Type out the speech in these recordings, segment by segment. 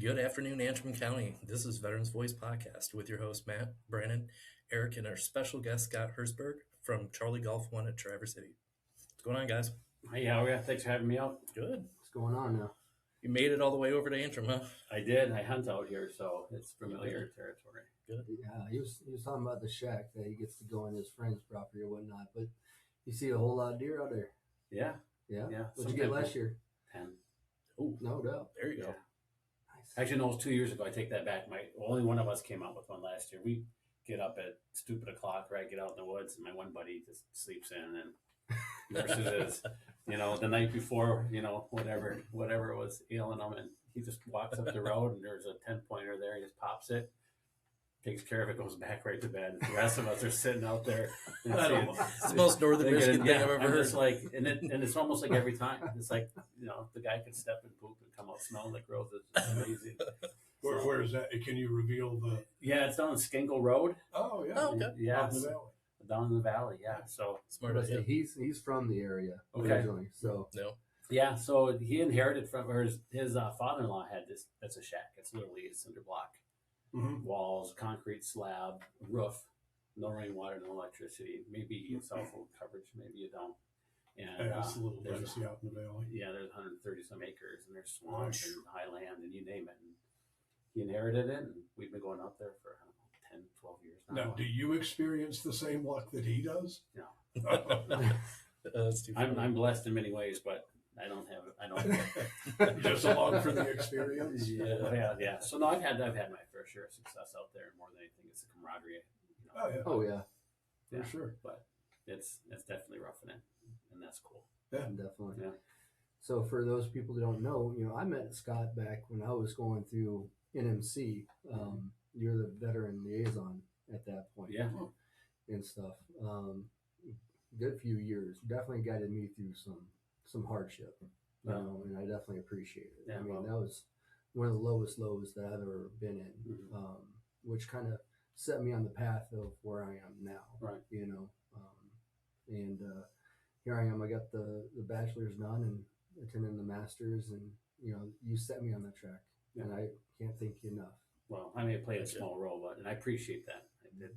Good afternoon, Antrim County. This is Veterans Voice Podcast with your host, Matt, Brandon, Eric, and our special guest, Scott Herzberg from Charlie Golf 1 at Traverse City. What's going on, guys? Hey, how are you? Thanks for having me out. Good. What's going on now? You made it all the way over to Antrim, huh? I did. I hunt out here, so it's familiar territory. Good. Yeah, he was talking about the shack that he gets to go on his friend's property or whatnot, but you see a whole lot of deer out there. Yeah. Yeah. Yeah. What'd you get last year? 10. Oh, No doubt. there you go. Yeah. Nice. Actually, no, it was 2 years ago. I take that back. Only one of us came out with one last year. We get up at stupid o'clock, right? Get out in the woods, and my one buddy just sleeps in and nurses his, the night before, whatever was ailing him, and he just walks up the road, and there's a 10-pointer there. He just pops it, takes care of it, goes back right to bed. The rest of us are sitting out there. It's the most northern Michigan thing I've ever heard. Just like, and it's almost like every time. It's like, the guy could step and poop and come out smelling like roses. It's amazing. Where is that? Can you reveal the? Yeah, it's down on Skingle Road. Oh, yeah. Oh, okay. Yeah, Out in the valley. down in the valley. Yeah, so Smart idea. He's from the area Okay. originally, so No. yeah, so he inherited from his father-in-law had this. That's a shack. It's literally a cinder block, Mm-hmm. walls, concrete slab, roof, no rainwater, no electricity. Maybe you get cell phone coverage, maybe you don't. And It's a little there's dicey out in the valley. yeah, there's 130 some acres, and there's swamps Nice. and highland, and you name it. And he inherited it, and we've been going up there for 10, 12 years now. Now, do you experience the same luck that he does? No. That's too funny. I'm blessed in many ways, but I don't have it. I don't. Just along for the experience. Yeah. So no, I've had my fair share of success out there. More than anything, it's the camaraderie. Oh, yeah. oh yeah, Yeah, For sure. But it's definitely roughing it, and that's cool. definitely. Yeah. So for those people that don't know, I met Scott back when I was going through NMC. You're the veteran liaison at that point. Yeah. And stuff. Good few years. Definitely guided me through some hardship. Yeah. And I definitely appreciate it. Yeah, I mean, well. that was one of the lowest lows that I've ever been in, Mhm. which kind of set me on the path of where I am now. Right. And here I am. I got the bachelor's done and attending the master's, and you set me on that track, Yeah. and I can't thank you enough. Well, I may have played a small role, and I appreciate that.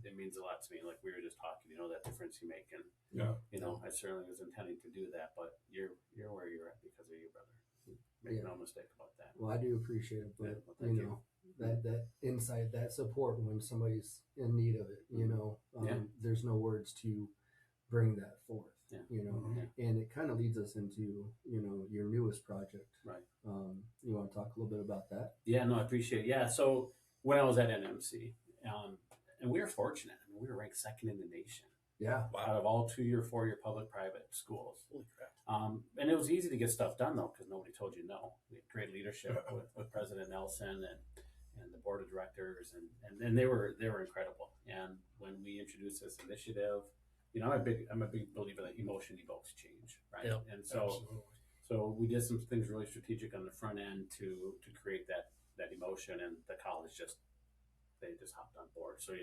It means a lot to me. Like we were just talking, that difference you make, and Yeah. I certainly was intending to do that. But you're where you're at because of your brother. Make no mistake about that. Well, I do appreciate it, but Yeah, well, thank you. that insight, that support when somebody's in need of it, Yeah. there's no words to bring that forth. Yeah. Mhm. And it kind of leads us into your newest project. Right. You want to talk a little bit about that? Yeah, no, I appreciate it. Yeah, so when I was at NMC, and we were fortunate. I mean, we were ranked second in the nation Yeah. out of all 2-year, 4-year public-private schools. Holy crap. And it was easy to get stuff done, though, because nobody told you no. We had great leadership with President Nelson and the board of directors, and they were incredible. And when we introduced this initiative, I'm a big believer that emotion evokes change, right? Yeah. And so Absolutely. So we did some things really strategic on the front end to create that emotion, and the college they just hopped on board. So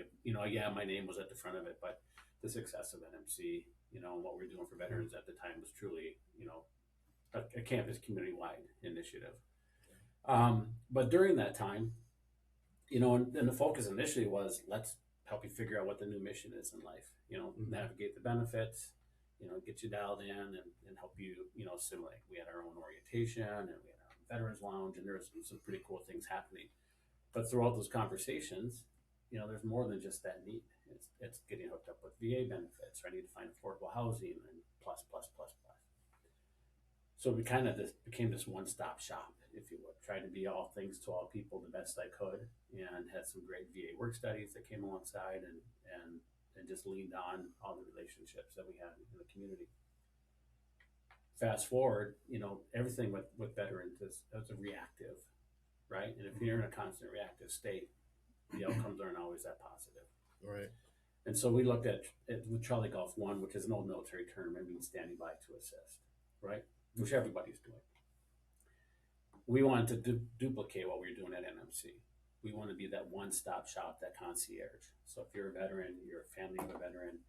my name was at the front of it, but the success of NMC, and what we were doing for veterans at the time was truly, a campus community wide initiative. But during that time, and the focus initially was let's help you figure out what the new mission is in life. Navigate the benefits. Get you dialed in and help you, assimilate. We had our own orientation and we had our own veterans lounge, and there was some pretty cool things happening. But throughout those conversations, there's more than just that need. It's getting hooked up with VA benefits. I need to find affordable housing and plus. So we kind of became this one-stop shop, if you would. Tried to be all things to all people the best I could, and had some great VA work studies that came alongside, and just leaned on all the relationships that we had in the community. Fast forward, everything with veterans is reactive, right? And if you're in a constant reactive state, the outcomes aren't always that positive. Right. And so we looked at with Charlie Golf 1, which is an old military term, it means standing by to assist, right? Which everybody's doing. We wanted to duplicate what we were doing at NMC. We want to be that one-stop shop, that concierge. So if you're a veteran, you're a family of a veteran,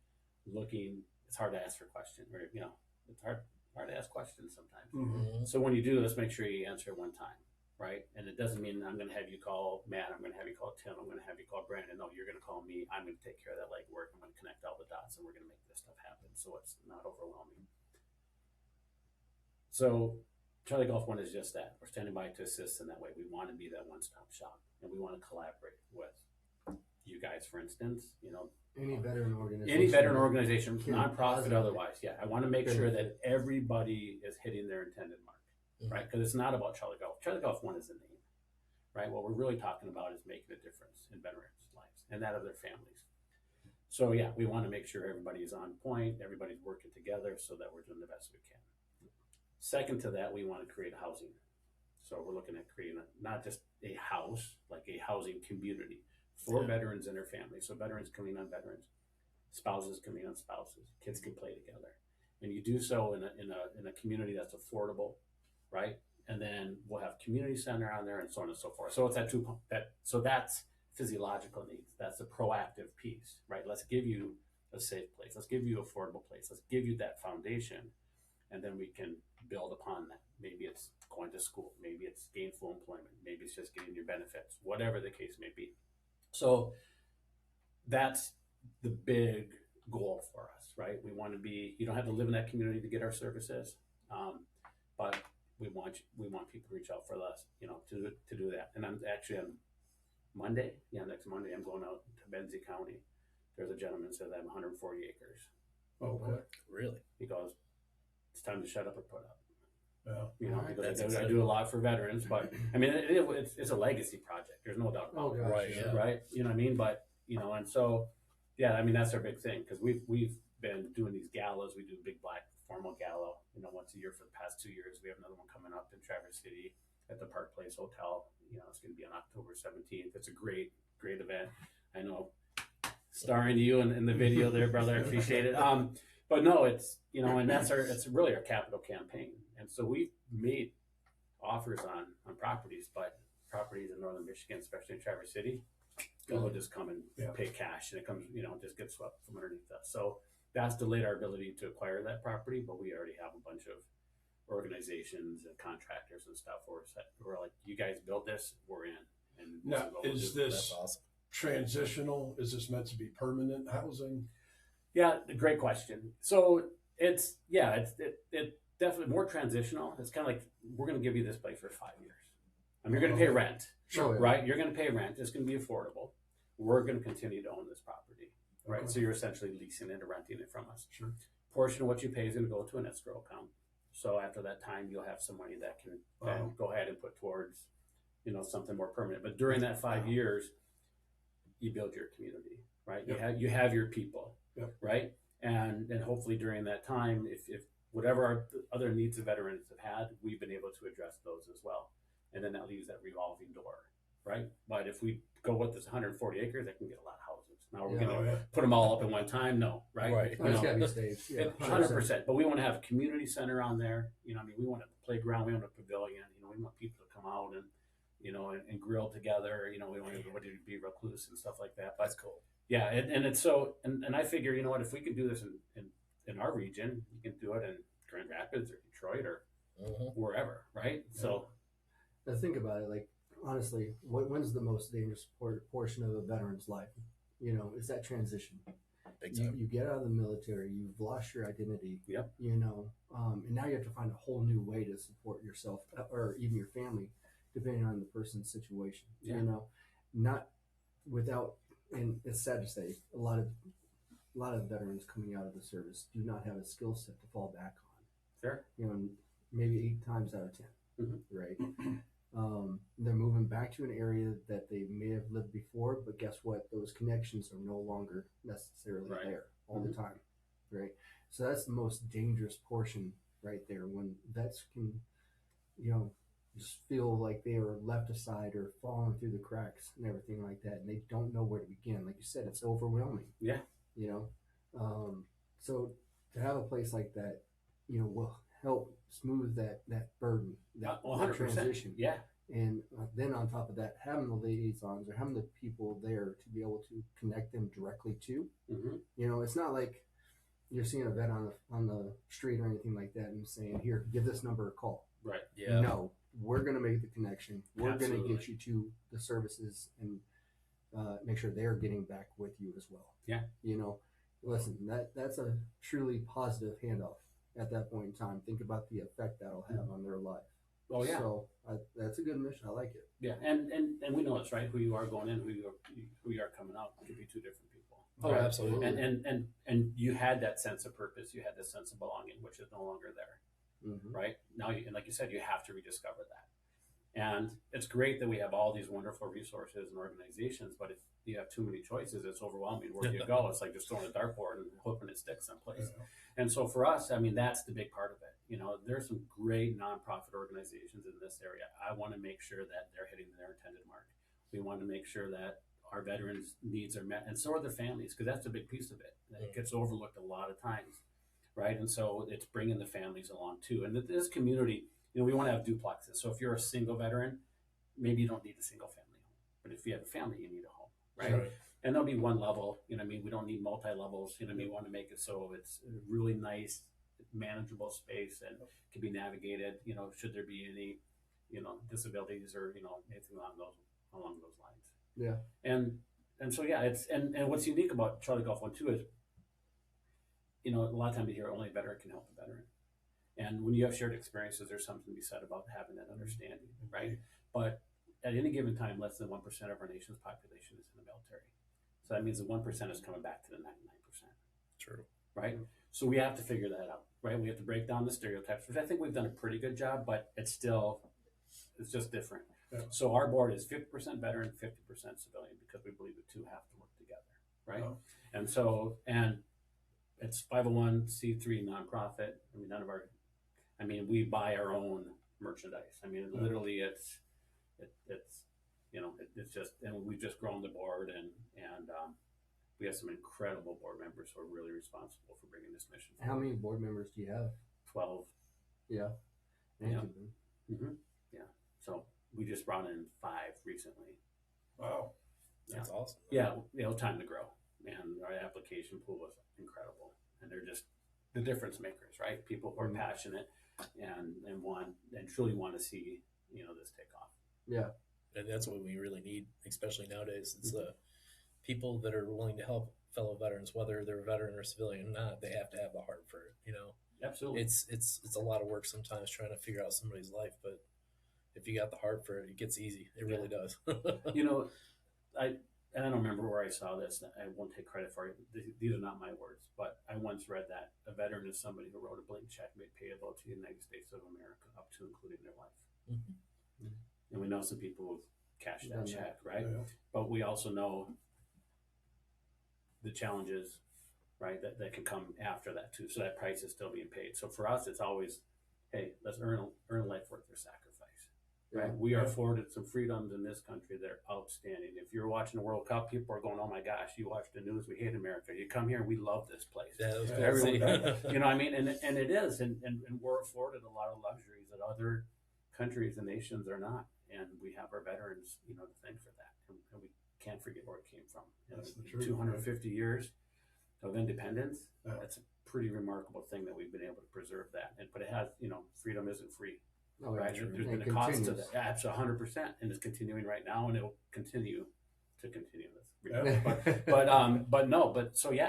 it's hard to ask for questions, or it's hard to ask questions sometimes. Mhm. So when you do, let's make sure you answer one time, right? And it doesn't mean I'm going to have you call Matt, I'm going to have you call Tim, I'm going to have you call Brandon. No, you're going to call me. I'm going to take care of that legwork. I'm going to connect all the dots, and we're going to make this stuff happen so it's not overwhelming. So Charlie Golf One is just that. We're standing by to assist in that way. We want to be that one-stop shop, and we want to collaborate with you guys, for instance. Any veteran organization. Any veteran organization, Can nonprofit, positive otherwise. Yeah, I want to make sure that everybody is hitting their intended mark, right? Because it's not about Charlie Golf. Charlie Golf One is the name, right? What we're really talking about is making a difference in veterans' lives and that of their families. So yeah, we want to make sure everybody is on point, everybody's working together so that we're doing the best we can. Second to that, we want to create housing. So we're looking at creating not just a house, like a housing community for veterans and their families. So veterans coming on veterans, spouses coming on spouses, kids can play together. And you do so in a community that's affordable, right? And then we'll have community center on there and so on and so forth. So it's so that's physiological needs. That's the proactive piece, right? Let's give you a safe place. Let's give you an affordable place. Let's give you that foundation. And then we can build upon that. Maybe it's going to school. Maybe it's gainful employment. Maybe it's just getting your benefits, whatever the case may be. So that's the big goal for us, right? We want to be, you don't have to live in that community to get our services, but we want people to reach out for us, to do that. And I'm actually on next Monday, I'm going out to Benzie County. There's a gentleman who says I have 140 acres. Okay. Really? He goes, it's time to shut up or put up. Yeah. Because I do a lot for veterans, but I mean, it's a legacy project. There's no doubt about it. Right. Yeah. Right. You know what I mean? But, and so, yeah, I mean, that's our big thing because we've been doing these galas. We do big black formal gala, once a year for the past 2 years. We have another one coming up in Traverse City at the Park Place Hotel. It's going to be on October 17th. It's a great, great event. I know, starring you in the video there, brother. I appreciate it. But no, it's, and it's really our capital campaign. And so we've made offers on properties, but properties in Northern Michigan, especially in Traverse City, will just come and pay cash, and it comes, just gets swept from underneath us. So that's delayed our ability to acquire that property, but we already have a bunch of organizations and contractors and stuff where we're like, you guys build this, we're in. And Now, is this That's awesome. transitional? Is this meant to be permanent housing? Yeah, great question. So it's definitely more transitional. It's kind of like, we're going to give you this place for 5 years. You're going to pay rent, Sure. right? You're going to pay rent. It's going to be affordable. We're going to continue to own this property, right? Okay. So you're essentially leasing it or renting it from us. Sure. Portion of what you pay is going to go to an escrow account. So after that time, you'll have some money that can go ahead and put towards, something more permanent. But during that 5 years, you build your community, right? You have your people, right? And hopefully during that time, if whatever our other needs the veterans have had, we've been able to address those as well. And then that leaves that revolving door, right? But if we go with this 140 acres, that can get a lot of houses. Now we're going to put them all up in one time? No, right? Right. It's got to be staged. Yeah, 100%. But we want to have a community center on there. We want a playground. We want a pavilion. We want people to come out and, and grill together. We want everybody to be recluse and stuff like that. But That's cool. yeah, and it's so, and I figure, if we can do this in our region, you can do it in Grand Rapids or Detroit or wherever, right? So Now think about it, like, honestly, when's the most dangerous portion of a veteran's life? Is that transition. Big time. You get out of the military, you've lost your identity. Yep. And now you have to find a whole new way to support yourself or even your family, depending on the person's situation. Yeah. Not without, and it's sad to say, a lot of veterans coming out of the service do not have a skill set to fall back on. Sure. Maybe 8 times out of 10, right? They're moving back to an area that they may have lived before, but guess what? Those connections are no longer necessarily there all the time, right? So that's the most dangerous portion right there, when vets can, just feel like they are left aside or falling through the cracks and everything like that, and they don't know where to begin. Like you said, it's overwhelming. Yeah. So to have a place like that, will help smooth that burden, that 100%. transition. Yeah. And then on top of that, having the liaisons or having the people there to be able to connect them directly to, it's not like you're seeing a vet on the street or anything like that and saying, here, give this number a call. Right. Yeah. No, we're going to make the connection. We're going to Absolutely. get you to the services and make sure they're getting back with you as well. Yeah. You know, listen, that's a truly positive handoff at that point in time. Think about the effect that'll have on their life. Oh yeah. So that's a good mission. I like it. Yeah, and we know it's right. Who you are going in, who you are coming out, could be two different people. Oh, right? absolutely. And you had that sense of purpose. You had that sense of belonging, which is no longer there. Mm-hmm. Right now, and like you said, you have to rediscover that. And it's great that we have all these wonderful resources and organizations, but if you have too many choices, it's overwhelming. Where do you go? It's like just throwing a dartboard and hoping it sticks someplace. Yeah. And so for us, I mean, that's the big part of it. You know, there's some great nonprofit organizations in this area. I want to make sure that they're hitting their intended mark. We want to make sure that our veterans' needs are met, and so are their families, because that's a big piece of it. It gets overlooked a lot of times, right? And so it's bringing the families along too. And this community, you know, we want to have duplexes. So if you're a single veteran, maybe you don't need a single family home. But if you have a family, you need a home, right? And there'll be one level, you know what I mean? We don't need multi-levels, you know what I mean? We want to make it so it's a really nice, manageable space and can be navigated, you know, should there be any, you know, disabilities or, you know, anything along those lines. Yeah. And so, yeah, it's, and what's unique about Charlie Golf 1 too is, you know, a lot of times you hear only a veteran can help a veteran. And when you have shared experiences, there's something to be said about having that understanding, right? But at any given time, less than 1% of our nation's population is in the military. So that means the 1% is coming back to the 99%. True. Right? So we have to figure that out, right? We have to break down the stereotypes, which I think we've done a pretty good job, but it's just different. Yeah. So our board is 50% veteran, 50% civilian, because we believe the two have to work together, right? Oh. And so, and it's 501c3 nonprofit. I mean, we buy our own merchandise. I mean, literally it's you know, it's just, and we've just grown the board and we have some incredible board members who are really responsible for bringing this mission forward. How many board members do you have? 12. Yeah. Yeah. Yeah. So we just brought in 5 recently. Wow. That's awesome. Yeah. You know, time to grow. And our application pool was incredible. And they're just the difference makers, right? People who are passionate and truly want to see, you know, this take off. Yeah. And that's what we really need, especially nowadays. It's the people that are willing to help fellow veterans, whether they're a veteran or civilian or not. They have to have the heart for it, you know. Absolutely. It's a lot of work sometimes trying to figure out somebody's life, but if you got the heart for it, it gets easy. It really does. You know, I don't remember where I saw this. I won't take credit for it. These are not my words, but I once read that a veteran is somebody who wrote a blank check made payable to the United States of America up to including their life. Mm-hmm. And we know some people who've cashed that check, right? Yeah. But we also know the challenges, right, that can come after that too. So that price is still being paid. So for us, it's always, hey, let's earn a life worth their sacrifice, right? Yeah. We are afforded some freedoms in this country that are outstanding. If you're watching the World Cup, people are going, oh my gosh, you watch the news, we hate America. You come here and we love this place. Yeah, that's Everyone, crazy. you know what I mean? And it is, and we're afforded a lot of luxuries that other countries and nations are not. And we have our veterans, you know, to thank for that. And we can't forget where it came from. That's the In truth, 250 years of independence, Yeah. that's a pretty remarkable thing that we've been able to preserve that. But it has, you know, freedom isn't free, Oh, right? true. There's And been a cost to continues. that. Yeah, absolutely, 100%, and it's continuing right now, and it will continue to continue. Yeah.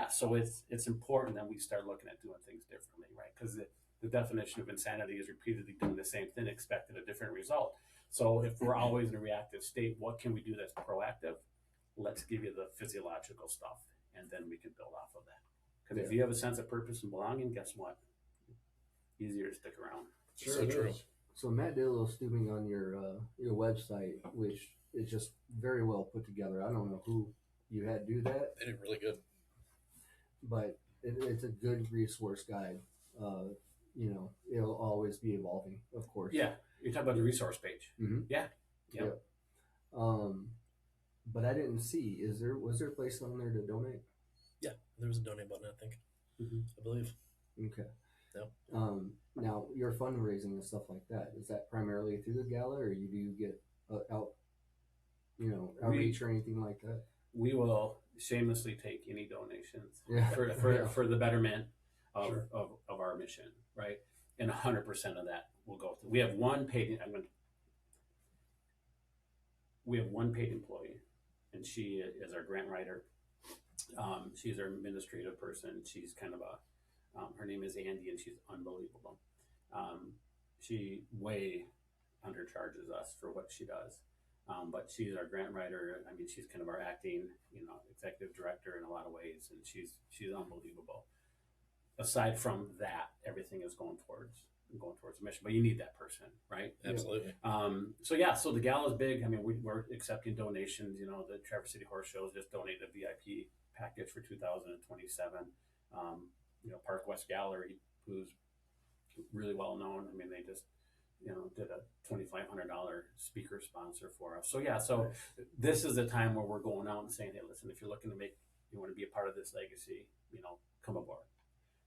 So it's important that we start looking at doing things differently, right? Because the definition of insanity is repeatedly doing the same thing, expecting a different result. So if we're always in a reactive state, what can we do that's proactive? Let's give you the physiological stuff, and then we can build off of that. Because if you have a sense of purpose and belonging, guess what? Easier to stick around. Sure So it true. is. So Matt did a little stuping on your website, which is just very well put together. I don't know who you had do that, They did really good. but it's a good resource guide. You know, it'll always be evolving, of course. Yeah, you're talking about the resource page. Mm-hmm. Yeah. Yep. But I didn't see. Was there a place on there to donate? Yeah, there was a donate button, I think. Mm-hmm. I believe. Okay. Yep. Now your fundraising and stuff like that, is that primarily through the gala, or you do get outreach or anything like that? We will shamelessly take any donations Yeah. for the betterment of, Sure. of our mission, right? And 100% of that will go. We have one paid. we have one paid employee, and she is our grant writer. She's our administrative person. She's kind of her name is Andy, and she's unbelievable. She way undercharges us for what she does. But she's our grant writer. I mean, she's kind of our acting, executive director in a lot of ways, and she's unbelievable. Aside from that, everything is going towards the mission, but you need that person, right? Absolutely. So the Gala is big. I mean, we're accepting donations. The Traverse City Horse Show has just donated a VIP package for 2027. Park West Gallery, who's really well known. I mean, they just did a $2,500 speaker sponsor for us. So this is the time where we're going out and saying, hey, listen, if you're looking to you want to be a part of this legacy, come aboard.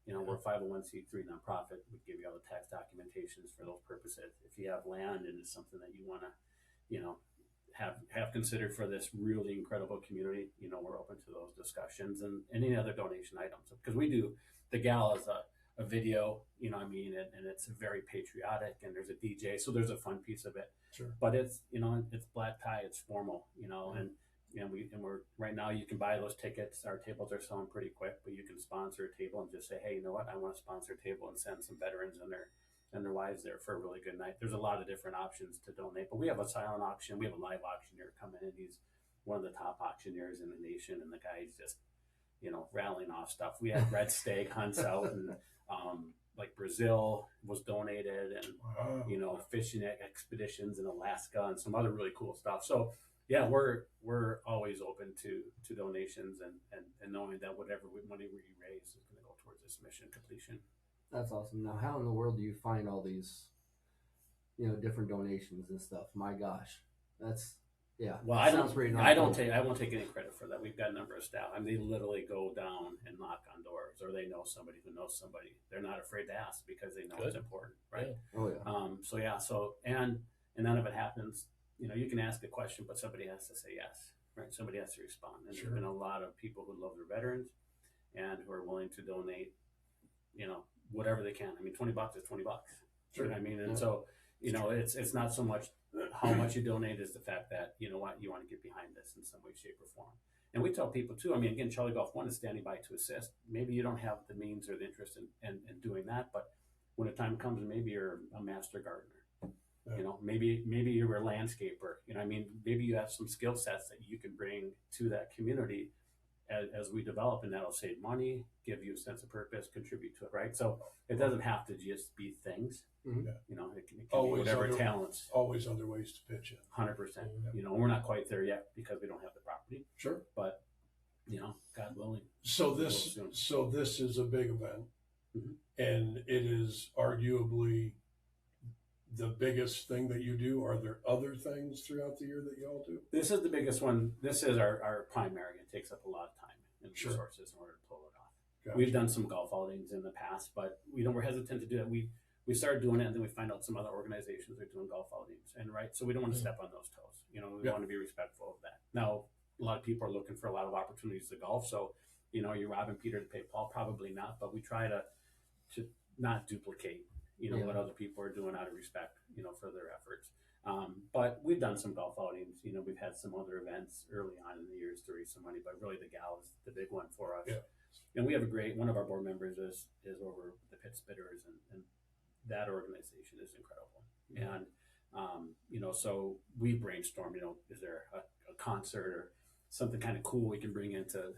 We're a 501c3 nonprofit. We give you all the tax documentations for those purposes. If you have land and it's something that you want to, have considered for this really incredible community, we're open to those discussions and any other donation items. Because we do, the Gala is a video, and it's very patriotic, and there's a DJ, so there's a fun piece of it. Sure. But it's, it's black tie, it's formal, and we're right now you can buy those tickets. Our tables are selling pretty quick, but you can sponsor a table and just say, hey, you know what, I want to sponsor a table and send some veterans and their wives there for a really good night. There's a lot of different options to donate, but we have a silent auction. We have a live auctioneer coming in. He's one of the top auctioneers in the nation, and the guy's just, rattling off stuff. We had red stag hunts out, and like Brazil was donated, and Wow. fishing expeditions in Alaska and some other really cool stuff. So yeah, we're always open to donations and knowing that whatever money we raise is going to go towards this mission completion. That's awesome. Now, how in the world do you find all these, different donations and stuff? My gosh, Well, I won't take any credit for that. We've got a number of staff. I mean, they literally go down and knock on doors, or they know somebody who knows somebody. They're not afraid to ask because they know it's important, right? Yeah. Oh yeah. And none of it happens. You can ask a question, but somebody has to say yes, right? Somebody has to respond. And Sure. There's been a lot of people who love their veterans and who are willing to donate, whatever they can. I mean, $20 is $20. Sure. You know what I mean? And so, it's not so much how much you donate is the fact that, you want to get behind this in some way, shape, or form. And we tell people too, I mean, again, Charlie Golf 1 is standing by to assist. Maybe you don't have the means or the interest in doing that, but when the time comes, maybe you're a master gardener. Yeah. Maybe you're a landscaper. Maybe you have some skill sets that you can bring to that community as we develop, and that'll save money, give you a sense of purpose, contribute to it, right? So it doesn't have to just be things. Mhm. It can be Always whatever other- talents. Always other ways to pitch in. 100%. Yeah. We're not quite there yet because we don't have the property, Sure. but God willing. So Real this soon. is a big event, Mhm. and it is arguably the biggest thing that you do. Are there other things throughout the year that you all do? This is the biggest one. This is our primary. It takes up a lot of time and Sure. resources in order to pull it off. Gotcha. We've done some golf outings in the past, but we're hesitant to do it. We started doing it, and then we find out some other organizations are doing golf outings, and so we don't want to step on those toes. We Yeah. want to be respectful of that. Now, a lot of people are looking for a lot of opportunities to golf, so you're robbing Peter to pay Paul. Probably not, but we try to not duplicate what other people are doing out of respect for their efforts. But we've done some golf outings. We've had some other events early on in the years to raise some money, but really the Gala is the big one for us. Yeah. And we have one of our board members is over the Pit Spitters, and that organization is incredible. Yeah. And so we brainstormed, is there a concert or something kind of cool we can bring into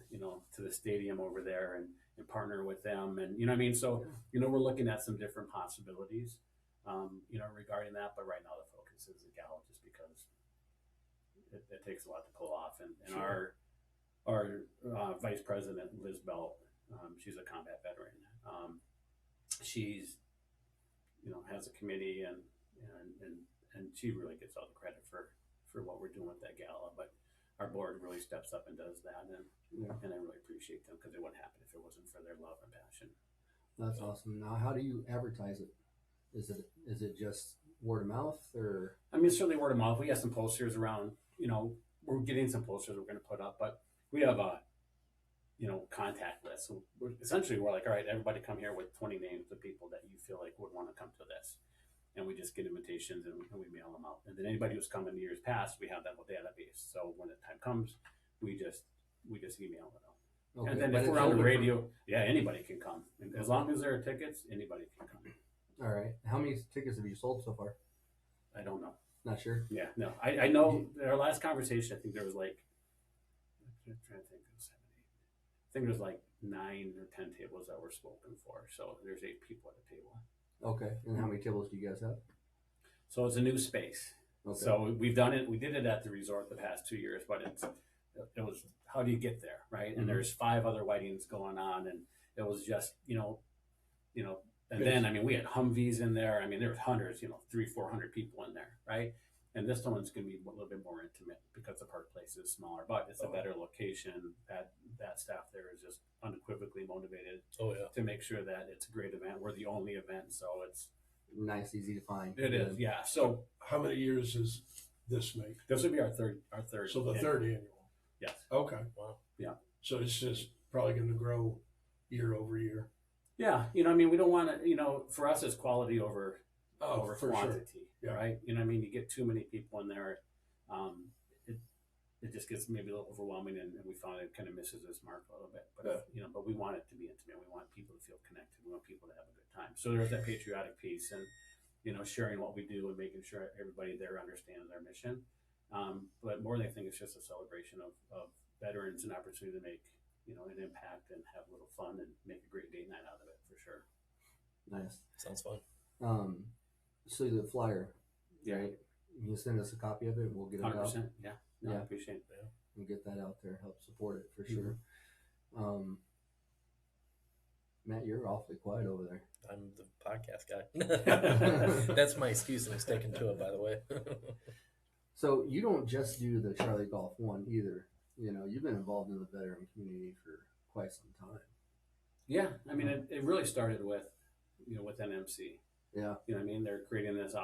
to the stadium over there and partner with them, and so we're looking at some different possibilities regarding that, but right now the focus is the Gala, just because it takes a lot to pull off. And Sure. our vice president, Liz Belt, she's a combat veteran. She's has a committee, and she really gets all the credit for what we're doing with that Gala, but our board really steps up and does that, and I really appreciate them, because it wouldn't happen if it wasn't for their love and passion. That's awesome. Now, how do you advertise it? Is it just word of mouth, or? Certainly word of mouth. We have some posters around, we're getting some posters we're going to put up, but we have a, contact list. So we're like, all right, everybody come here with 20 names of people that you feel like would want to come to this. and we just get invitations and we mail them out. And then anybody who's come in years past, we have that whole database. So when the time comes, we just email it out. Okay. And then But if it's we're on the only for- radio, yeah, anybody can come. And as long as there are tickets, anybody can come. All right. How many tickets have you sold so far? I don't know. Not sure. Yeah, no. I know our last conversation, I think there was like, I'm trying to think, I think there was like 9 or 10 tables that were spoken for. So there's 8 people at the table. Okay. And how many tables do you guys have? So it's a new space. Okay. So we've done it. We did it at the resort the past 2 years, but it was, how do you get there, right? And there's 5 other weddings going on, and it was just, and then, I mean, we had Humvees in there. I mean, there was hundreds, 300-400 people in there, right? And this one's going to be a little bit more intimate because the park place is smaller, but it's a better location. That staff there is just unequivocally motivated to make sure that it's a great event. We're the only event, so it's nice, easy to find. it is, yeah. So How many years does this make? this would be our third. So the third annual. Yes. Okay. Wow. Yeah. So it's just probably going to grow year over year. Yeah, I mean, we don't want to, for us, it's quality over For sure. quantity, Yeah. right? I mean, you get too many people in there, it just gets maybe a little overwhelming, and we found it kind of misses its mark a little bit. But but we want it to be intimate. We want people to feel connected. We want people to have a good time. So there's that patriotic piece, and sharing what we do and making sure everybody there understands our mission. But more than anything, it's just a celebration of veterans, an opportunity to make an impact and have a little fun and make a great date night out of it for sure. Nice. Sounds fun. So the flyer, Yeah. right? You can send us a copy of it. We'll get it out. 100%. Yeah. No, I Yeah. appreciate it. And get that out there. Help support it for sure. Matt, you're awfully quiet over there. I'm the podcast guy. That's my excuse, and I'm sticking to it, by the way. So you don't just do the Charlie Golf one either. You've been involved in the veteran community for quite some time. Yeah. I mean, it really started with, with NMC. Yeah. I mean, they're creating this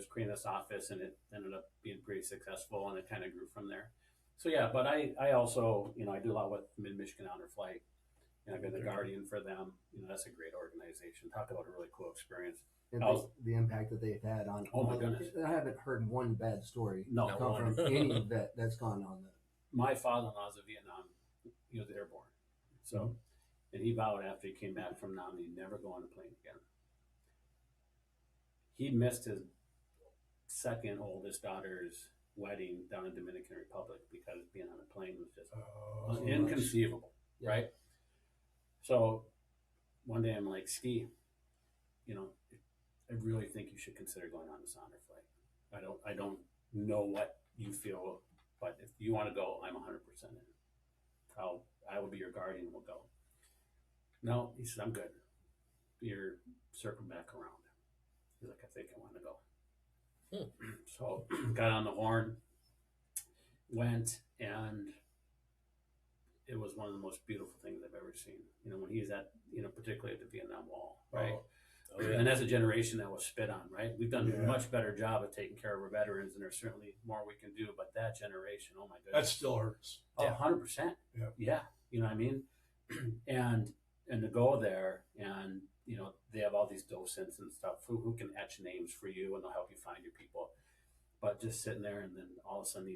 creating this office, and it ended up being pretty successful, and it kind of grew from there. So yeah, but I also, I do a lot with Mid-Michigan Honor Flight, and I've been the guardian for them. That's a great organization. Talk about a really cool experience. And the impact that they've had on. Oh my goodness. I haven't heard one bad story No. Not come one. from any vet that's gone on that. My father-in-law's a Vietnam, he was airborne. So, and he vowed after he came back from Nam he'd never go on a plane again. He missed his second oldest daughter's wedding down in Dominican Republic because being on a plane was just inconceivable, Yeah. right? So one day I'm like, Ski, I really think you should consider going on this honor flight. I don't know what you feel, but if you want to go, I'm 100% in. I will be your guardian. We'll go. No, he said, I'm good. You're circling back around. He's like, I think I want to go. So got on the horn, went, and it was one of the most beautiful things I've ever seen. When he's at, particularly at the Vietnam Wall, right? Oh, yeah. And as a generation that was spit on, right? We've done Yeah. a much better job of taking care of our veterans, and there's certainly more we can do. But that generation, oh my That goodness, still hurts. oh, 100%. Yeah. Yeah, you know what I mean? and to go there, and they have all these docents and stuff who can etch names for you, and they'll help you find your people. But just sitting there, and then all of a sudden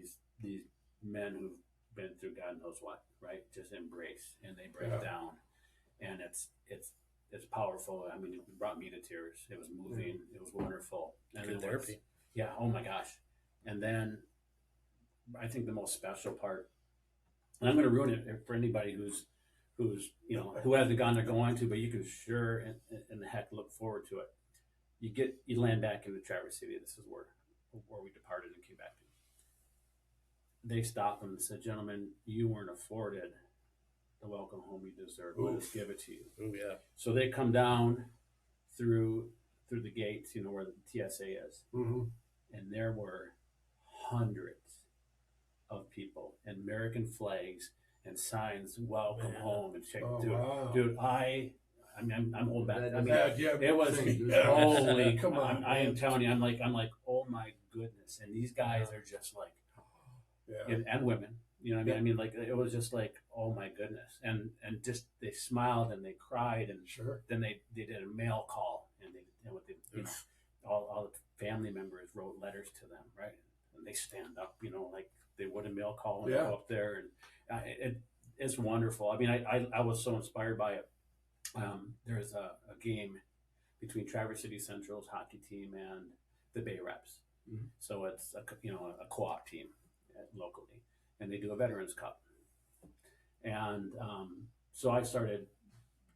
these men who've been through God knows what, right? Just embrace, and they break down, and it's powerful. I mean, it brought me to tears. It was moving. It was wonderful. And Good it therapy. was, yeah. Oh my gosh. And then I think the most special part, and I'm going to ruin it for anybody who's who hasn't gone there going to, but you can sure and the heck look forward to it. You land back into Traverse City. This is where we departed and came back to. They stopped them and said, "Gentlemen, you weren't afforded the welcome home you deserve. Let us give it to you." Oh, yeah. So they come down through the gates, where the TSA is, Mm-hmm. and there were hundreds of people and American flags and signs, "Welcome Yeah. home," and shake. Oh, Dude, wow. dude, I'm holding back. That I mean, Yeah, it was Yeah. holy. Come on, I am man. telling you, I'm like, oh my goodness, and these guys are just like, Yeah. and women. You know what I mean? I mean, like, it was just like, oh my goodness, and just they smiled and they cried, and Sure. then they did a mail call, and what they all the family members wrote letters to them, right? And they stand up, like they would a mail call and go up there, and it's wonderful. I mean, I was so inspired by it. There's a game between Traverse City Central's hockey team and the Bay Reps. Mm-hmm. So it's a co-op team locally, and they do a Veterans Cup. And so I started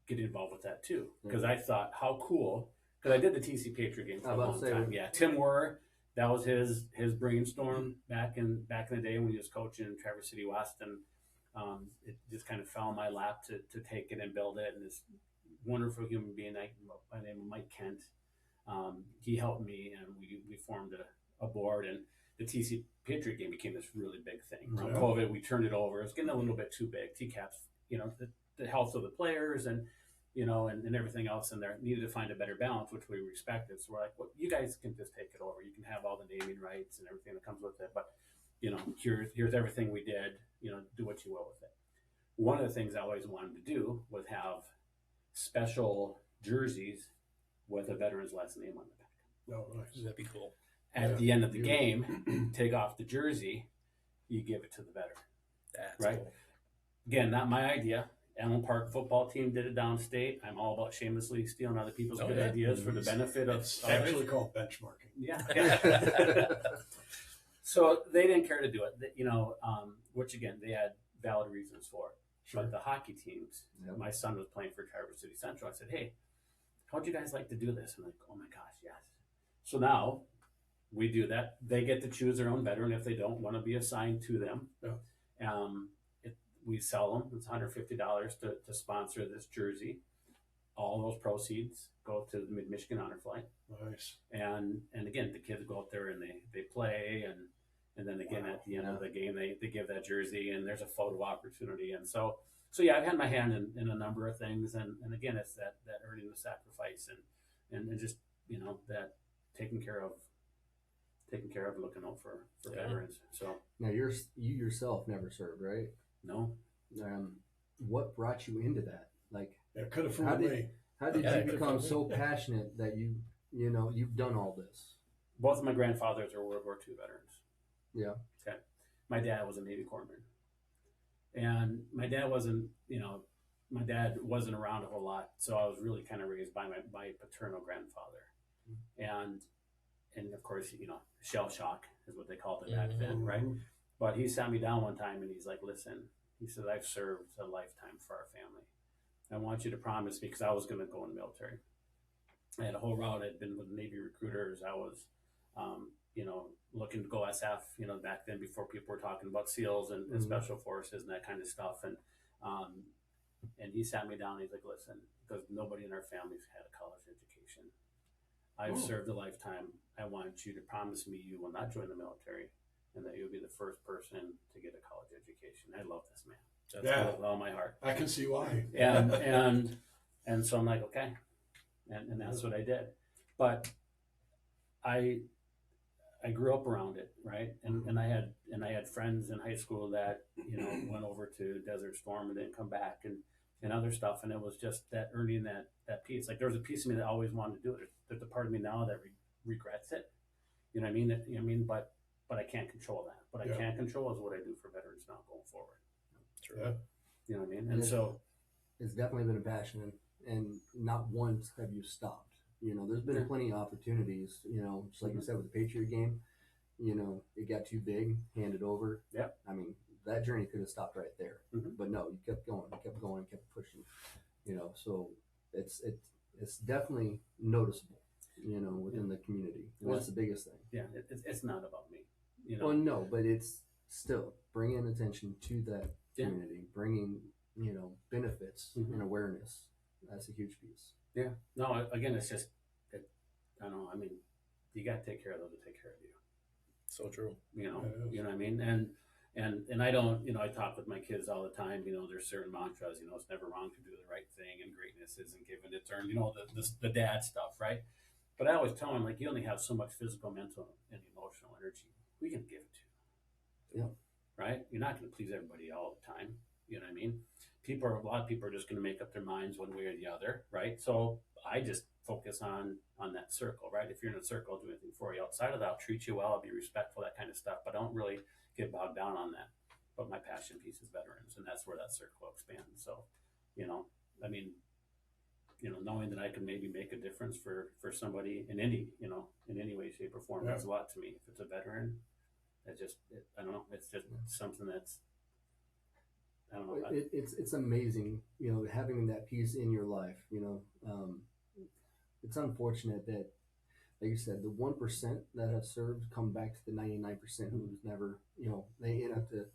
getting involved with that too, because I thought, how cool, because I did the TC Patriot game for a long time. Yeah, Tim Werr, that was his brainstorm back in the day when he was coaching in Traverse City West, and it just kind of fell in my lap to take it and build it. And this wonderful human being by the name of Mike Kent, he helped me, and we formed a board, and the TC Patriot game became this really big thing. Around COVID, we turned it over. It was getting a little bit too big. TCAP's, the health of the players and everything else in there needed to find a better balance, which we respected. So we're like, well, you guys can just take it over. You can have all the naming rights and everything that comes with it. But, here's everything we did, do what you will with it. One of the things I always wanted to do was have special jerseys with a veteran's last name on the back. Oh, nice. That'd be cool. At the end of the game, take off the jersey, you give it to the veteran. That's right. Cool. Again, not my idea. Allen Park football team did it downstate. I'm all about shamelessly stealing other people's good ideas for the benefit of it's actually called benchmarking. Yeah. So they didn't care to do it, which again, they had valid reasons for it. Sure. But the hockey teams, my son was playing for Traverse City Central. I said, hey, how'd you guys like to do this? And I'm like, oh my gosh, yes. So now we do that. They get to choose their own veteran if they don't want to be assigned to them. Yeah. We sell them. It's $150 to sponsor this jersey. All those proceeds go to the Mid-Michigan Honor Flight. Nice. And again, the kids go out there and they play, and then again at the end of the game they give that jersey, and there's a photo opportunity. And so yeah, I've had my hand in a number of things, and again, it's that earning the sacrifice and just that taking care of looking out for veterans. So now you yourself never served, right? No. What brought you into that? Like, it could have fooled me. How did you become so passionate that you've done all this? Both of my grandfathers are World War II veterans. Yeah. Okay. My dad was a Navy corpsman, and my dad wasn't around a whole lot, so I was really kind of raised by my paternal grandfather, and of course, shell shock is what they called it back then, right? But he sat me down one time and he's like, listen, he said, I've served a lifetime for our family. I want you to promise me, because I was going to go in the military. I had a whole route. I'd been with Navy recruiters. I was, looking to go SF, back then before people were talking about SEALs and special forces and that kind of stuff. And he sat me down and he's like, listen, because nobody in our family's had a college education. I've served a lifetime. I want you to promise me you will not join the military, and that you'll be the first person to get a college education. I love this man. That's with all my heart. I can see why. And so I'm like, okay. And that's what I did. But I grew up around it, right? And I had friends in high school that, went over to Desert Storm and didn't come back and other stuff. And it was just that earning that piece. Like, there was a piece of me that always wanted to do it. There's a part of me now that regrets it. You know what I mean? But I can't control that. What I can control is what I do for veterans now going forward. True. Yeah. You know what I mean? And so it's definitely been a passion, and not once have you stopped. There's been plenty of opportunities, just like you said with the Patriot game, it got too big, handed over. Yeah. I mean, that journey could have stopped right there, but no, you kept going, kept pushing, so it's definitely noticeable, within the community. That's the biggest thing. Yeah. It's not about me, Well, no, but it's still bringing attention to that community, bringing, benefits and awareness. That's a huge piece. Yeah. No, again, it's just, I don't know. I mean, you got to take care of those that take care of you. So true. You know what I mean? And I don't, I talk with my kids all the time, there's certain mantras, it's never wrong to do the right thing, and greatness isn't given, it's earned, the dad stuff, right? But I always tell them, like, you only have so much physical, mental, and emotional energy. We can give it to you. Yeah. Right? You're not going to please everybody all the time. You know what I mean? A lot of people are just going to make up their minds one way or the other, right? So I just focus on that circle, right? If you're in a circle, I'll do anything for you. Outside of that, I'll treat you well, I'll be respectful, that kind of stuff, but I don't really get bogged down on that. But my passion piece is veterans, and that's where that circle expands. So, I mean, knowing that I can maybe make a difference for somebody in any way, shape, or form, that's a lot to me. If it's a veteran, I don't know. It's just something that's, I don't know. It's amazing, having that piece in your life. It's unfortunate that, like you said, the 1% that have served come back to the 99% who's never, they have to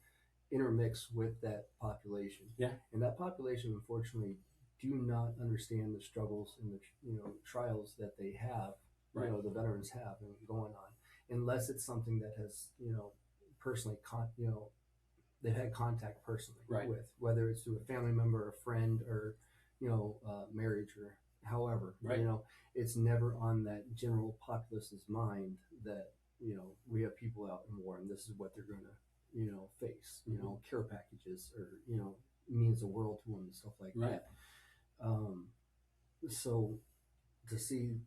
intermix with that population. Yeah. And that population, unfortunately, do not understand the struggles and the trials that they have, Right. The veterans have and going on, unless it's something that has, personally, they've had contact personally Right. with, whether it's through a family member, a friend, or, marriage, or however, Right. It's never on that general populace's mind that, we have people out in war and this is what they're going to, face, care packages or, means the world to them and stuff like Right. that. So to see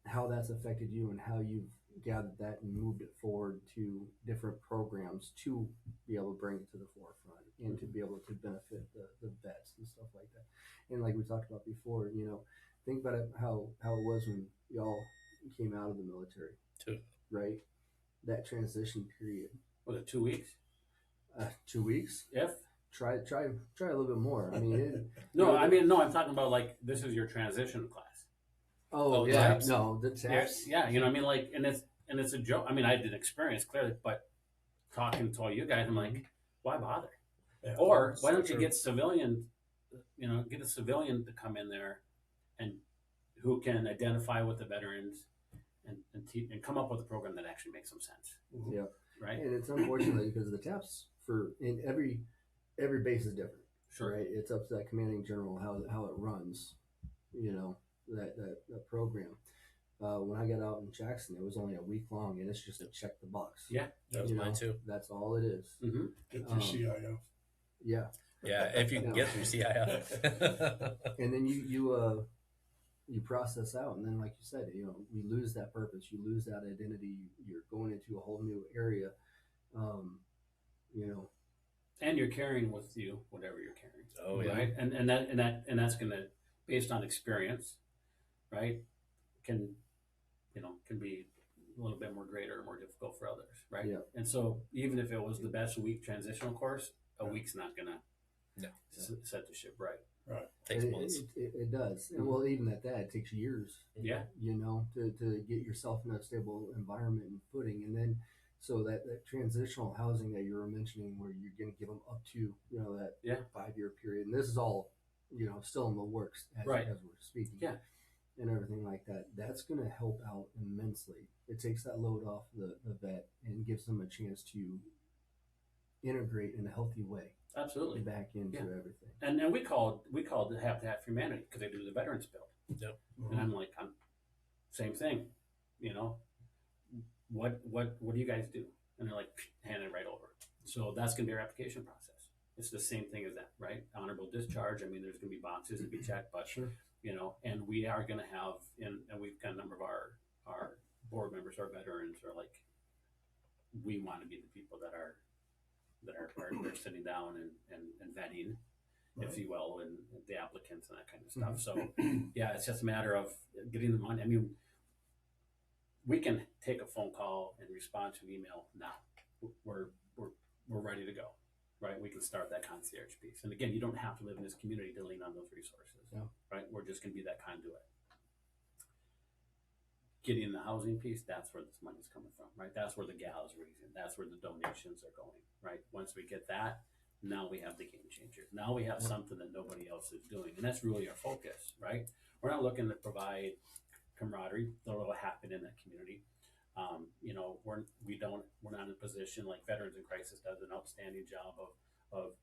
how that's affected you and how you've gathered that and moved it forward to different programs to be able to bring it to the forefront and to be able to benefit the vets and stuff like that. And like we talked about before, think about it, how it was when y'all came out of the military, Too. right? That transition period. Was it 2 weeks? 2 weeks? If Try a little bit more. I mean, I'm talking about like this is your transition class. Oh yeah, taps. No, the taps. Yeah, and it's a joke. I mean, I didn't experience clearly, but talking to all you guys, I'm like, why bother? Yeah. Or why don't you get get a civilian to come in there and who can identify with the veterans and come up with a program that actually makes some sense. Yeah, right. And it's unfortunately because the taps in every base is different. Sure. Right. It's up to that commanding general how it runs. That program. When I got out in Jackson, it was only a week long, and it's just to check the box. Yeah, that was mine too. That's all it is. Mm-hmm. Get through CIF. Yeah. Yeah, if you can get through CIF. And then you process out, and then like you said, you lose that purpose, you lose that identity. You're going into a whole new area. And you're carrying with you whatever you're carrying. Oh yeah. Right. And that's gonna, based on experience, right, can be a little bit more greater or more difficult for others, right? Yeah. And so even if it was the best week transitional course, a week's not gonna set the ship right. Right. Takes months. It does. And well, even at that, it takes years. Yeah. To get yourself in a stable environment and footing, and then so that transitional housing that you were mentioning, where you're going to give them up to that 5-year period, and this is all still in the works as we're speaking. Yeah. And everything like that, that's going to help out immensely. It takes that load off the vet and gives them a chance to integrate in a healthy way. Absolutely. Back into everything. And we called the Habitat for Humanity because they do the veterans build. Yep. Mm-hmm. And I'm like, same thing, what do you guys do? And they're like, hand it right over. So that's going to be our application process. It's the same thing as that, right? Honorable discharge. I mean, there's going to be boxes to be checked, but sure. And we are going to have, and we've got a number of our board members, our veterans are like, we want to be the people that are sitting down and vetting, if you will, and the applicants and that kind of stuff. So yeah, it's just a matter of getting them on. I mean, we can take a phone call and respond to an email now. We're ready to go, right? We can start that concierge piece. And again, you don't have to live in this community to lean on those resources, right? We're just going to be that conduit. Getting the housing piece, that's where this money's coming from, right? That's where the Gala's raising. That's where the donations are going, right? Once we get that, now we have the game changer. Now we have something that nobody else is doing. And that's really our focus, right? We're not looking to provide camaraderie, though it'll happen in that community. We're not in a position like Veterans in Crisis does an outstanding job of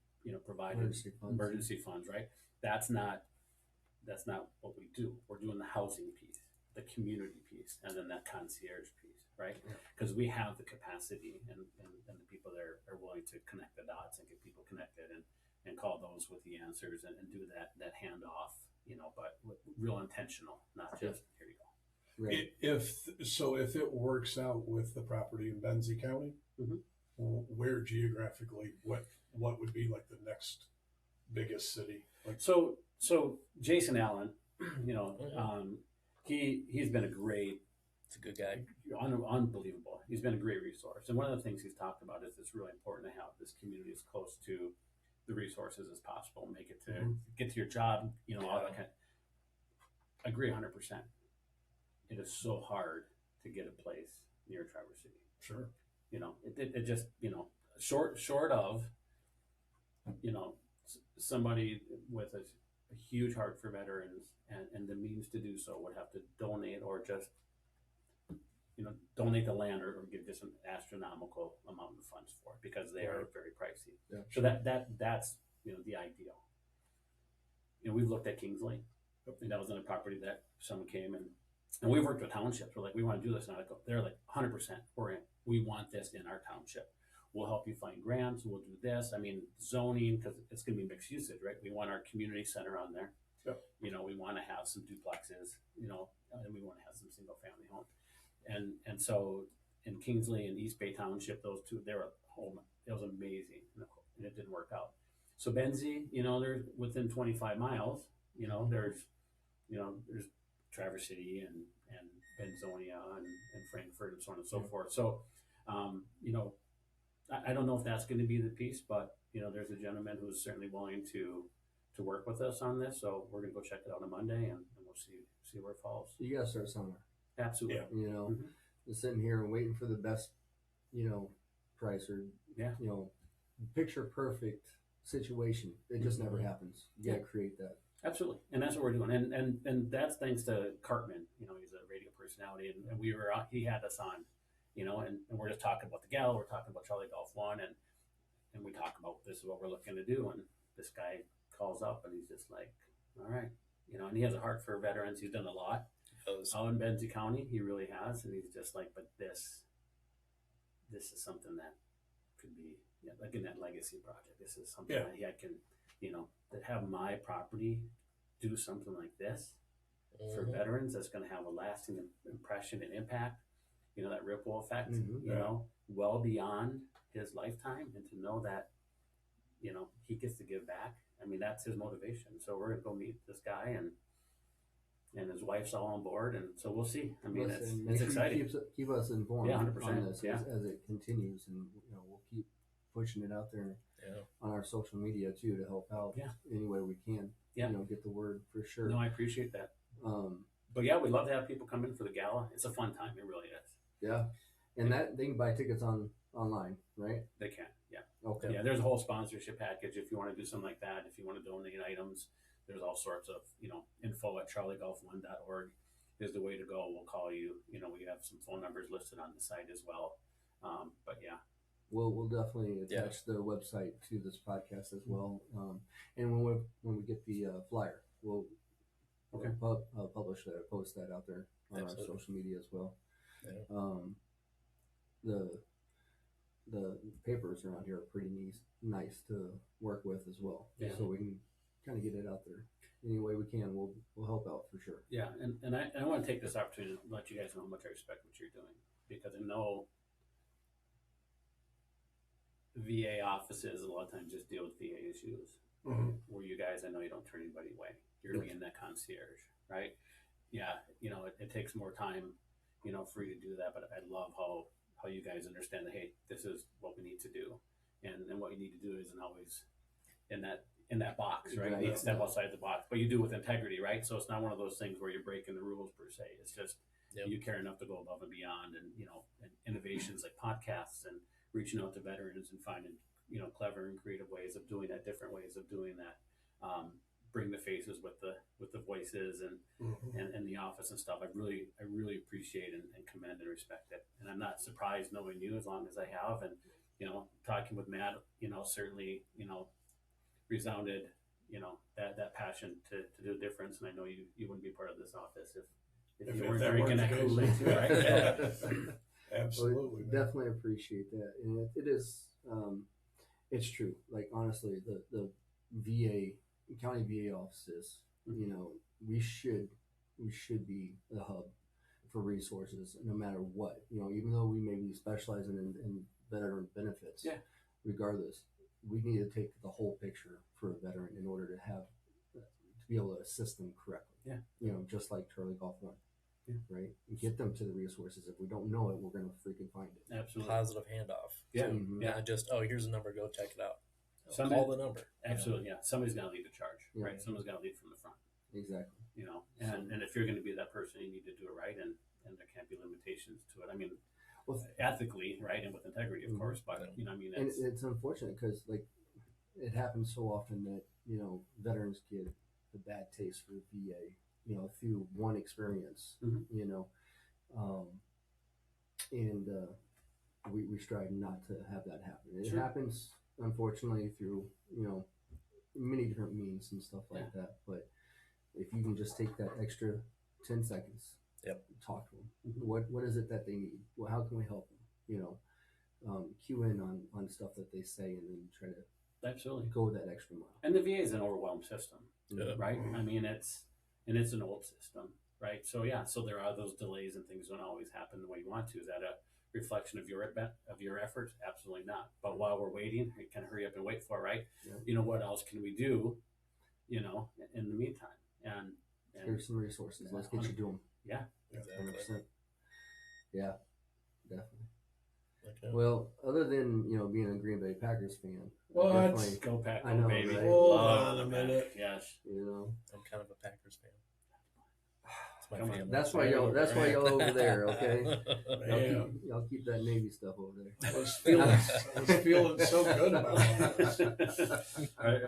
providing emergency funds, right? That's not what we do. We're doing the housing piece, the community piece, and then that concierge piece, right? Because we have the capacity and the people there are willing to connect the dots and get people connected and call those with the answers and do that handoff, but real intentional, just here you go. Right. If it works out with the property in Benzie County, Mhm. where geographically, what would be like the next biggest city? Like, So Jason Allen, he's been a great, It's a good guy. unbelievable. He's been a great resource. And one of the things he's talked about is it's really important to have this community as close to the resources as possible, make it to get to your job, all that kind of. I agree 100%. It is so hard to get a place near Traverse City. sure. It just, short of, somebody with a huge heart for veterans and the means to do so would have to donate or just, donate the land or give just an astronomical amount of funds for it because they are very pricey. Yeah, So that's, the ideal. We've looked at Kingsley, and that was another property that someone came and we've worked with townships. We're like, we want to do this. And they're like, 100%, we're in. We want this in our township. We'll help you find grants. We'll do this. I mean, zoning, because it's going to be mixed usage, right? We want our community center on there. Yep. We want to have some duplexes, and we want to have some single family homes. And so in Kingsley and East Bay Township, those two, they were home. It was amazing, and it didn't work out. So Benzie, they're within 25 miles. There's Traverse City and Benzonia and Frankfurt and so on and so forth. So, I don't know if that's going to be the piece, but there's a gentleman who's certainly willing to work with us on this. So we're going to go check it out on Monday, and we'll see where it falls. You gotta start somewhere. Absolutely. Yeah. Just sitting here and waiting for the best, price or picture perfect situation. It just never happens. You gotta create that. Absolutely, and that's what we're doing, and that's thanks to Cartman. He's a radio personality, and we were he had us on, and we're just talking about the Gala, we're talking about Charlie Golf One, and we talk about this is what we're looking to do, and this guy calls up and he's just like, all right, and he has a heart for veterans. He's done a lot out in Benzie County, he really has, and he's just like, but this is something that could be like in that legacy project. This is something that I can. That have my property do something like this for veterans that's going to have a lasting impression and impact, that ripple effect, well beyond his lifetime, and to know that, he gets to give back. I mean, that's his motivation. So we're going to go meet this guy, and his wife's all on board, and so we'll see. I mean, it's exciting. Keep us informed 100%, on this as it continues, and we'll keep pushing it out there on our social media too to help out any way we can. Get the word for sure. No, I appreciate that. But we'd love to have people come in for the Gala. It's a fun time. It really is. Yeah, and that they can buy tickets online, right? They can. Yeah. Okay. Yeah, there's a whole sponsorship package if you want to do something like that. If you want to donate items, there's all sorts of info at charliegolf1.org is the way to go. We'll call you. We have some phone numbers listed on the site as well. But yeah. We'll definitely attach the website to this podcast as well. And when we get the flyer, we'll publish that, post that out there on our social media as well. Yeah. The papers around here are pretty nice to work with as well. Yeah. So we can kind of get it out there any way we can. We'll help out for sure. Yeah, and I want to take this opportunity to let you guys know how much I respect what you're doing, because I know VA offices a lot of times just deal with VA issues. Where you guys, I know you don't turn anybody away. You're being that concierge, right? Yeah, it takes more time, for you to do that. But I love how you guys understand that, hey, this is what we need to do, and what you need to do isn't always in that box, right? You need to step outside the box, but you do it with integrity, right? So it's not one of those things where you're breaking the rules per se. It's just you care enough to go above and beyond, and and innovations like podcasts and reaching out to veterans and finding clever and creative ways of doing that, different ways of doing that. Bring the faces with the voices and the office and stuff. I really appreciate and commend and respect it. And I'm not surprised knowing you as long as I have, and talking with Matt, certainly resounded that passion to do a difference. And I know you wouldn't be part of this office if you weren't drinking that Kool-Aid too, right? Absolutely. Well, definitely appreciate that. And it is, it's true. Like, honestly, the VA, county VA offices, we should we should be the hub for resources, no matter what. Even though we may be specializing in veteran benefits, Yeah. regardless, we need to take the whole picture for a veteran in order to be able to assist them correctly. Yeah. Just like Charlie Golf One. Yeah. Right? And get them to the resources. If we don't know it, we're going to freaking find it. Absolutely. Positive handoff. Yeah. Mhm. Yeah. Not just, here's a number, go check it out. Somebody- Call the number. Absolutely. Yeah. Somebody's got to lead the charge, Yeah. right? Someone's got to lead from the front, Exactly. and if you're going to be that person, you need to do it right. And there can't be limitations to it. I mean, Well, ethically, right. And with integrity, of Mhm. course, but and it's unfortunate because it happens so often that veterans get a bad taste for VA through one experience. Mhm. And we strive not to have that happen. It Sure. happens unfortunately through many different means and stuff like that. But if you can just take that extra 10 seconds, talk to them. Mhm. What is it that they need? Well, how can we help them? Cue in on stuff that they say, and then try to absolutely go that extra mile. And the VA is an overwhelmed system, Yeah. right? I mean, it's an old system, right? So so there are those delays and things don't always happen the way you want to. Is that a reflection of your efforts? Absolutely not. But while we're waiting, we can hurry up and wait for it, right? Yeah. What else can we do? In the meantime, and Here's some resources. Let's get you to them. yeah, Exactly. 100%. Yeah, definitely. Okay. Well, other than being a Green Bay Packers fan, What? definitely, go Pack, I go know, baby. right? Hold Love on a the minute. Pack. Yes. I'm kind of a Packers fan. It's my Come on. family. That's why y'all over there, okay? Man. Y'all keep that Navy stuff over there. I was feeling so good about all this. All right.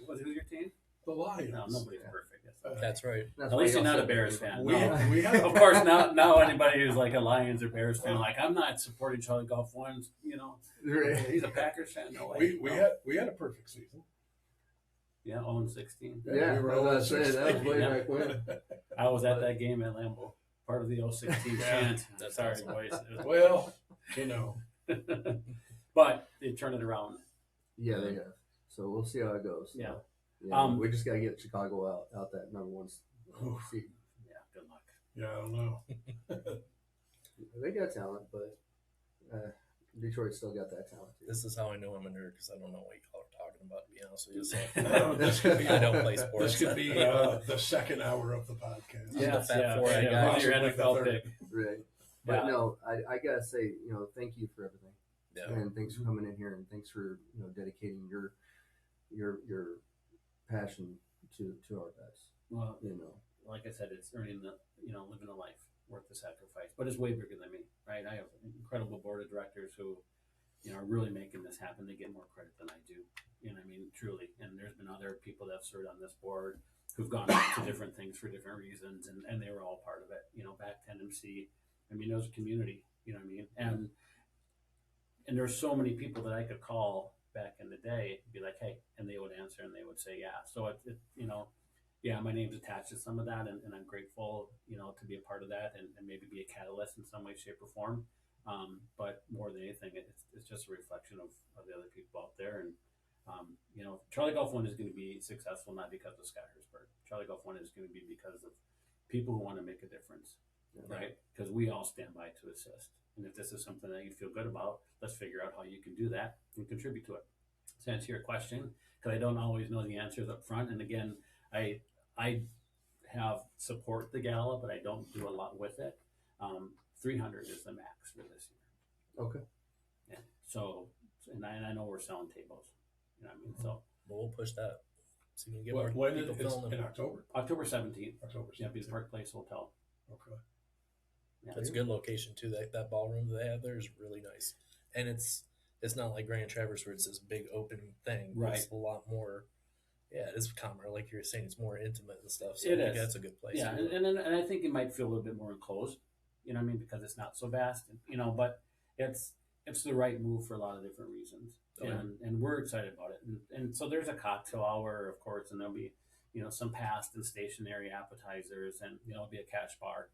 Who's your team? The Lions. No, nobody's perfect. That's right. That's At why least you're y'all not a said Bears that. fan. We, No. we had Of course, now anybody who's like a Lions or Bears fan, like I'm not supporting Charlie Golf One's. Right. He's a Packers fan. No way. we had a perfect season. Yeah, 0-16. Yeah, we were I was about to say, that was way Yeah. back when. I was at that game at Lambeau, part of the 0-16 Yeah. chant. That's Sorry, awesome. boys. Well, But they turned it around. Yeah, they have. So we'll see how it goes. Yeah. We just got to get Chicago out that number one seed. Yeah, good luck. yeah, I don't know. They got talent, but Detroit still got that talent too. This is how I know I'm a nerd because I don't know what y'all are talking about, to be honest with you. So This could be, I don't play sports. This could be the second hour of the podcast. Yeah. the fat four I got. Who's your Possibly the NFL third. pick? Right. But Yeah. no, I gotta say, thank you for everything, Yeah. and thanks for coming in here, and thanks for dedicating your passion to our vets. Well, like I said, it's earning living a life worth the sacrifice. But it's way bigger than me, right? I have an incredible board of directors who, are really making this happen. They get more credit than I do. Truly. And there's been other people that have served on this board who've gone on to different things for different reasons, and they were all part of it. Back to NMC. It was a community. And there's so many people that I could call back in the day, be like, hey, and they would answer and they would say, yeah. So my name's attached to some of that, and I'm grateful, to be a part of that and maybe be a catalyst in some way, shape, or form. But more than anything, it's just a reflection of the other people out there. And Charlie Golf One is going to be successful not because of Scott Herzberg. Charlie Golf One is going to be because of people who want to make a difference, right? Because we all stand by to assist. And if this is something that you feel good about, let's figure out how you can do that and contribute to it. To answer your question, because I don't always know the answers up front. And again, I have support the Gala, but I don't do a lot with it. 300 is the max for this year. Okay. Yeah. So, and I know we're selling tables. So But we'll push that. So you can get When more is people it's filling in them. October? October 17th. October Yeah, be the 17th. Park Place Hotel. Okay. Yeah. It's a good location too. That ballroom that they have there is really nice, and it's not like Grand Traverse where it's this big open thing. Right. It's a lot more. Yeah, it's calmer, like you were saying. It's more intimate and stuff. So It I think is. that's a good place. Yeah, to do it. and I think it might feel a little bit more enclosed, because it's not so vast, but it's the right move for a lot of different reasons. Okay. And we're excited about it. And so there's a cocktail hour, of course, and there'll be, some past and stationary appetizers, and, it'll be a cash bar.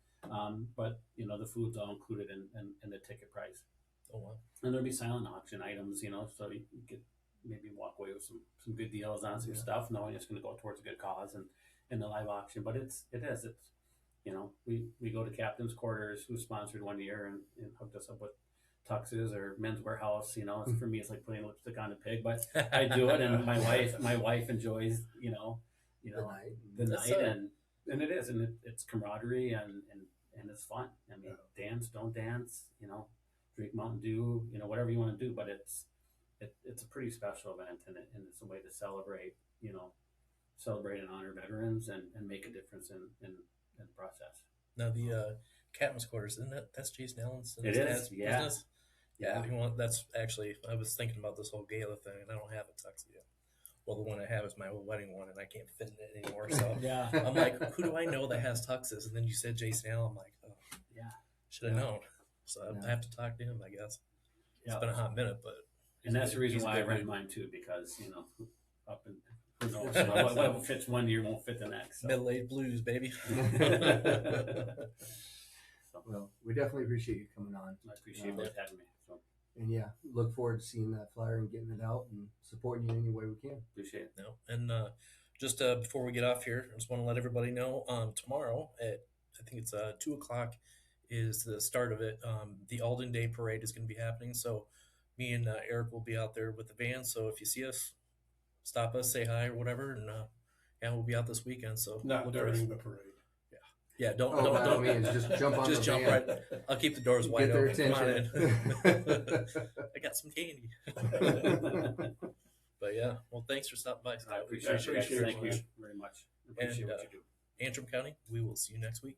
But, the food's all included in the ticket price. Oh wow. And there'll be silent auction items, so you get maybe walk away with some good deals on some stuff, knowing it's going to go towards a good cause and in the live auction. But it's You know, we go to Captain's Quarters, who sponsored one year and hooked us up with tuxes or Men's Warehouse. You know, it's, for me, it's like putting lipstick on a pig, but I do it, and my wife enjoys, the night, and it is, and it's camaraderie and it's fun. I mean, dance, don't dance, drink Mountain Dew, whatever you want to do, but it's a pretty special event, and it's a way to celebrate, celebrate and honor veterans and make a difference in the process. Now the Captain's Quarters, isn't that's Jason Allen's It is, yeah. business? Yeah, that's actually, I was thinking about this whole gala thing, and I don't have a tux yet. Well, the one I have is my wedding one, and I can't fit in it anymore. So Yeah. I'm like, who do I know that has tuxes? And then you said Jason Allen. I'm like, oh, Yeah. should have known. So I have to talk to him, I guess. It's been a hot minute, but And that's the reason why I rent mine too, because up and who knows, what fits one year won't fit the next. So. middle-aged blues, baby. Well, we definitely appreciate you coming on. I appreciate you having me. So And yeah, look forward to seeing that flyer and getting it out and supporting you any way we can. appreciate it. No, and just before we get off here, I just want to let everybody know tomorrow at, I think it's 2:00 is the start of it. The Alden Day Parade is going to be happening, so me and Eric will be out there with the band. So if you see us, stop us, say hi or whatever, and we'll be out this weekend. So Not during the parade. Yeah, don't I mean, just jump on just the jump van. right. I'll keep the doors wide Get their open. Come on attention. in. I got some candy. But yeah, well, thanks for stopping by, Scott. I appreciate it. appreciate it. Thank you very much. I appreciate And, what you do. Antrim County, we will see you next week.